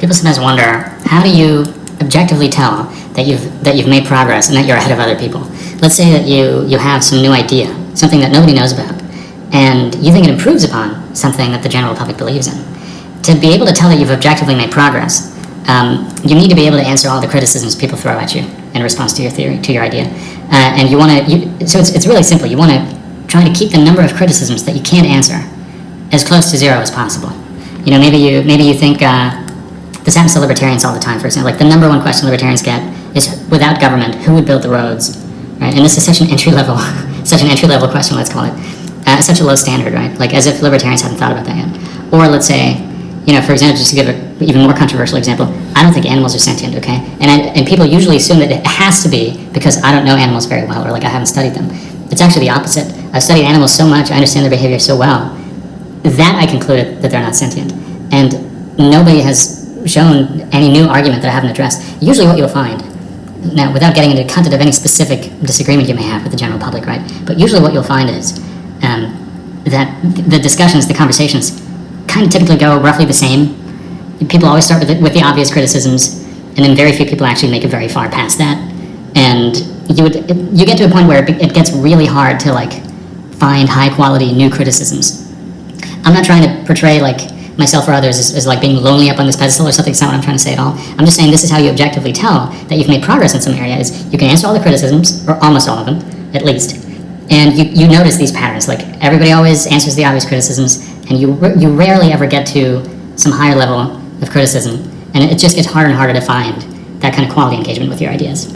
People sometimes wonder, how do you objectively tell that you've made progress and that you're ahead of other people? Let's say that you have some new idea, something that nobody knows about, and you think it improves upon something that the general public believes in. To be able to tell that you've objectively made progress, you need to be able to answer all the criticisms people throw at you in response to your theory, to your idea. And you want to, so it's really simple. You want to try to keep the number of criticisms that you can't answer as close to zero as possible. You know, maybe you think, this happens to libertarians all the time, for example. Like, the number one question libertarians get is, without government, who would build the roads? Right? And this is such an entry-level question, let's call it. Such a low standard, right? Like, as if libertarians hadn't thought about that yet. Or let's say, you know, for example, just to give an even more controversial example, I don't think animals are sentient, okay? And people usually assume that it has to be because I don't know animals very well, or like I haven't studied them. It's actually the opposite. I've studied animals so much, I understand their behavior so well, that I concluded that they're not sentient. And nobody has shown any new argument that I haven't addressed. Usually what you'll find, now without getting into the content of any specific disagreement you may have with the general public, right? But usually what you'll find is that the discussions, the conversations, kind of typically go roughly the same. People always start with the obvious criticisms, and then very few people actually make it very far past that. And you get to a point where it gets really hard to like find high quality new criticisms. I'm not trying to portray like myself or others as like being lonely up on this pedestal or something. It's not what I'm trying to say at all. I'm just saying this is how you objectively tell that you've made progress in some area. Is you can answer all the criticisms, or almost all of them, at least. And you notice these patterns. Like, everybody always answers the obvious criticisms, and you rarely ever get to some higher level of criticism. And it just gets harder and harder to find that kind of quality engagement with your ideas.